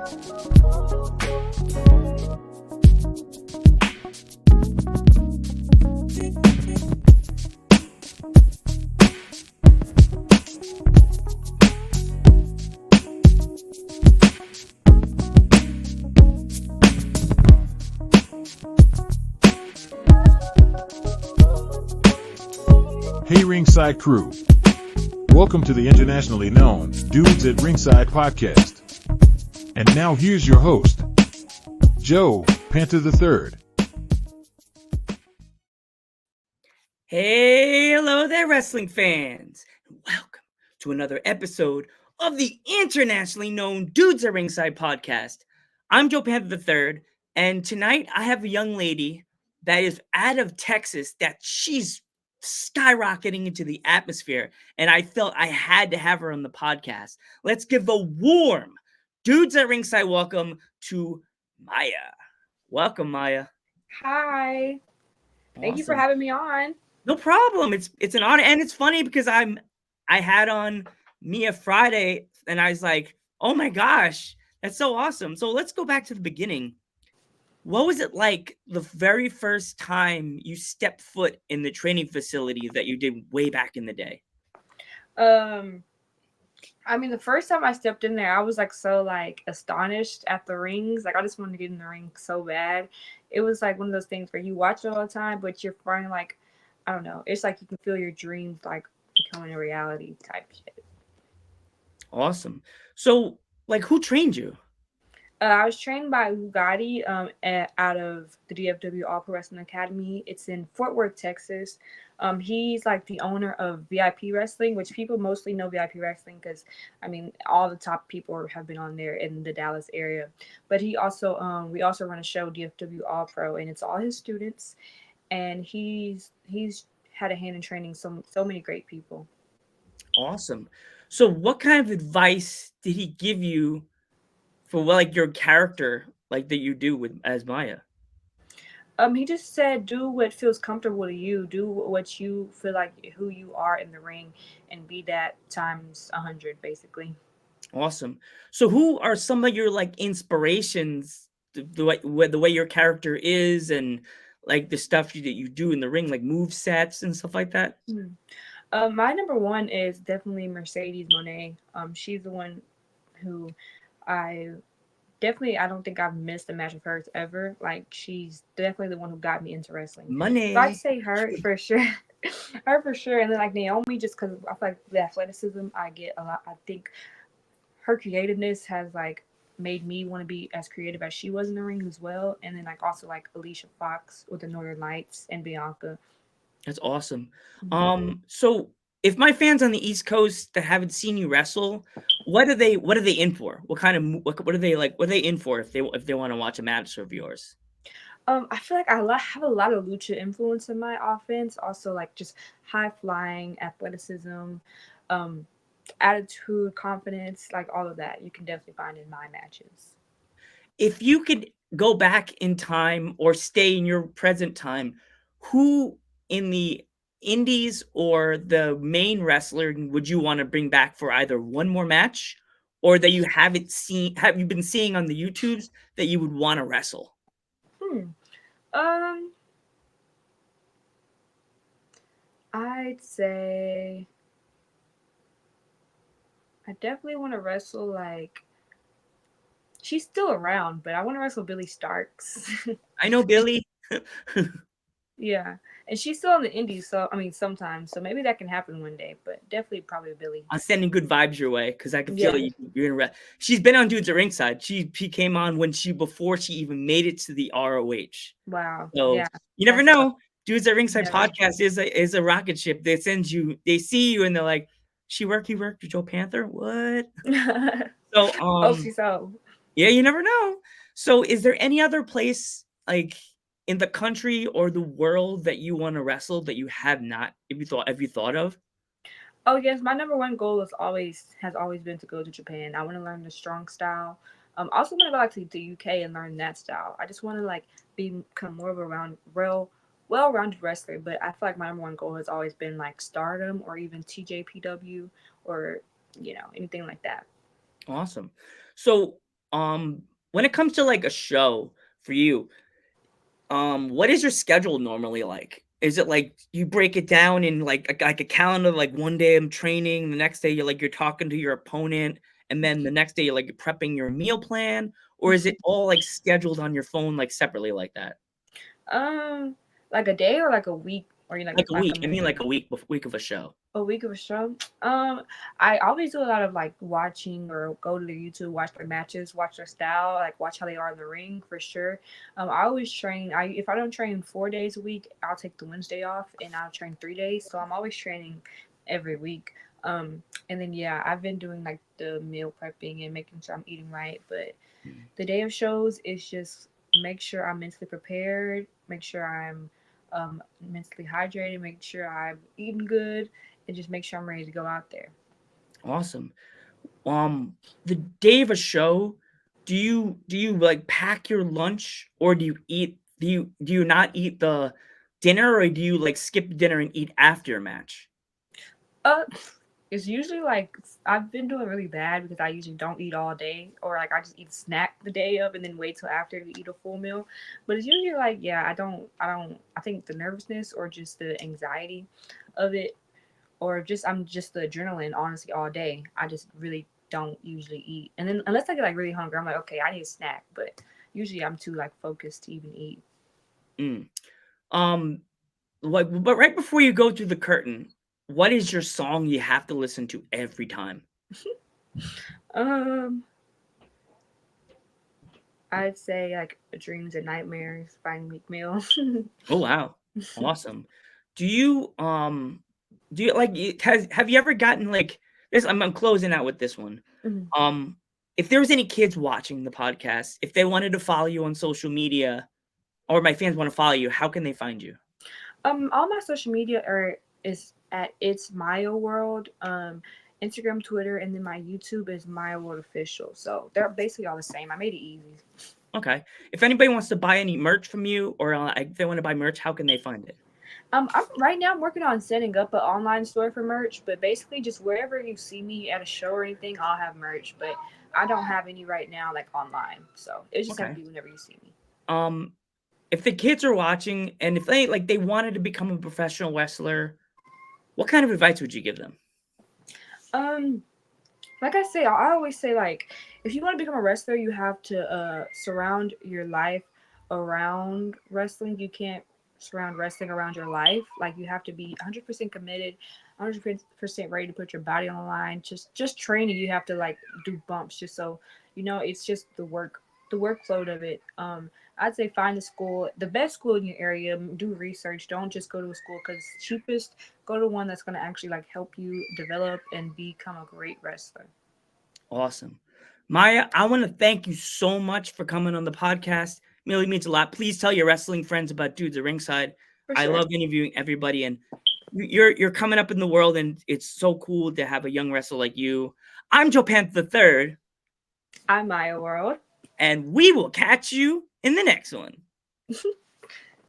Hey Ringside crew. Welcome to the internationally known Dudes at Ringside podcast. And now here's your host, Joe, Panther the Third. Hey, hello there, wrestling fans. Welcome to another episode of the internationally known Dudes at Ringside podcast. I'm Joe Panther the Third, and tonight I have a young lady that is out of Texas that she's skyrocketing into the atmosphere, and I felt I had to have her on the podcast. Let's give a warm Dudes at Ringside welcome to Maya. Welcome, Maya. Hi. Thank you for Awesome. having me on. No problem. It's an honor, and it's funny because I had on Mia Friday, and I was like, oh my gosh, that's so awesome. So let's go back to the beginning. What was it like the very first time you stepped foot in the training facility that you did way back in the day? The first time I stepped in there, I was so astonished at the rings. I just wanted to get in the ring so bad. It was like one of those things where you watch it all the time, but you're finding I don't know. It's like you can feel your dreams becoming a reality type shit. Awesome. So, who trained you? I was trained by Ugadi out of the DFW All Pro Wrestling Academy. It's in Fort Worth, Texas. He's the owner of VIP Wrestling, which people mostly know VIP Wrestling because, all the top people have been on there in the Dallas area. But he also, we also run a show, DFW All Pro, and it's all his students. And he's had a hand in training so many great people. Awesome. So, what kind of advice did he give you for your character that you do as Maya? He just said, do what feels comfortable to you. Do what you feel like who you are in the ring, and be that times 100, basically. Awesome. So, who are some of your inspirations? The way your character is, and the stuff that you do in the ring, like move sets and stuff like that. My number one is definitely Mercedes Monet. She's the one who I don't think I've missed a match of hers ever. She's definitely the one who got me into wrestling. Money. So I'd say her for sure. Her for sure. And then Naomi, just because I feel like the athleticism I get a lot. I think her creativeness has made me want to be as creative as she was in the ring as well. And then also Alicia Fox with the Northern Lights and Bianca. That's awesome. So if my fans on the East Coast that haven't seen you wrestle, what are they in for? What are they like? What are they in for if they want to watch a match of yours? I feel like I have a lot of lucha influence in my offense. Also, just high flying, athleticism, attitude, confidence, all of that. You can definitely find in my matches. If you could go back in time or stay in your present time, who in the indies or the main wrestler would you want to bring back for either one more match or that you haven't seen, have you been seeing on the YouTubes that you would want to wrestle? I'd say I definitely want to wrestle she's still around, but I want to wrestle Billy Starks. I know Billy. Yeah, and she's still on the indies, so sometimes, so maybe that can happen one day, but definitely probably Billy. I'm sending good vibes your way because I can feel you're in. She's been on Dudes at Ringside. She came on before she even made it to the ROH. Wow. So yeah, you never know. Dudes at Ringside podcast is a rocket ship. They see you and they're like, he worked with Joe Panther. What? So yeah, you never know. So is there any other place in the country or the world that you want to wrestle that you have not? Have you thought of? Oh yes, my number one goal has always been to go to Japan. I want to learn the strong style. Also want to go to the UK and learn that style. I just want to become more of a well-rounded wrestler. But I feel like my number one goal has always been Stardom or even TJPW or anything like that. Awesome. So when it comes to like a show for you, what is your schedule normally like? Is it like you break it down in like a calendar, like one day I'm training, the next day you're talking to your opponent, and then the next day you're prepping your meal plan, or is it all like scheduled on your phone like separately like that? Um, like a day or like a week, or you Like a like a week. I month? mean like a week of a show. A week of a show. I always do a lot of like watching or go to the YouTube, watch their matches, watch their style, like watch how they are in the ring for sure. I always train. I If I don't train 4 days a week, I'll take the Wednesday off and I'll train 3 days. So I'm always training every week. And then yeah, I've been doing like the meal prepping and making sure I'm eating right. But Mm. the day of shows is just make sure I'm mentally prepared, make sure I'm mentally hydrated, make sure I've eaten good, and just make sure I'm ready to go out there. Awesome. Um, the day of a show, do you like pack your lunch, or do you not eat the dinner, or do you like skip dinner and eat after a match? Uh, it's usually like I've been doing really bad because I usually don't eat all day, or like I just eat a snack the day of and then wait till after to eat a full meal. But it's usually like yeah, I think the nervousness or just the anxiety of it, or just I'm just the adrenaline honestly all day. I just really don't usually eat, and then unless I get like really hungry, I'm like okay, I need a snack. But usually I'm too like focused to even eat. Mm. Um, but right before you go through the curtain, what is your song you have to listen to every time? Um, I'd say like dreams and nightmares by Meek Mill. Oh wow, awesome. Do you have you ever gotten like this? I'm closing out with this one. Mhm. Um, if there was any kids watching the podcast, if they wanted to follow you on social media, or my fans want to follow you, how can they find you? All my social media are is at It's Maya World. Instagram, Twitter, and then my YouTube is Maya World Official. So they're basically all the same. I made it easy. Okay. If anybody wants to buy any merch from you, or if they want to buy merch, how can they find it? Right now I'm working on setting up an online store for merch, but basically just wherever you see me at a show or anything, I'll have merch. But I don't have any right now, like online. So it just have Okay. to be whenever you see me. Um, if the kids are watching and if they wanted to become a professional wrestler, what kind of advice would you give them? Um, like I say, I always say like if you want to become a wrestler, you have to surround your life around wrestling. You can't surround wrestling around your life. Like you have to be 100% committed, 100% ready to put your body on the line. Just training, you have to like do bumps just so it's just the workload of it. I'd say find a school, the best school in your area. Do research. Don't just go to a school because it's cheapest. Go to one that's gonna actually like help you develop and become a great wrestler. Awesome. Maya, I want to thank you so much for coming on the podcast. It really means a lot. Please tell your wrestling friends about Dudes at Ringside. For I sure. love interviewing everybody, and you're coming up in the world, and it's so cool to have a young wrestler like you. I'm Joe Panther the Third, I'm Maya World. and we will catch you in the next one.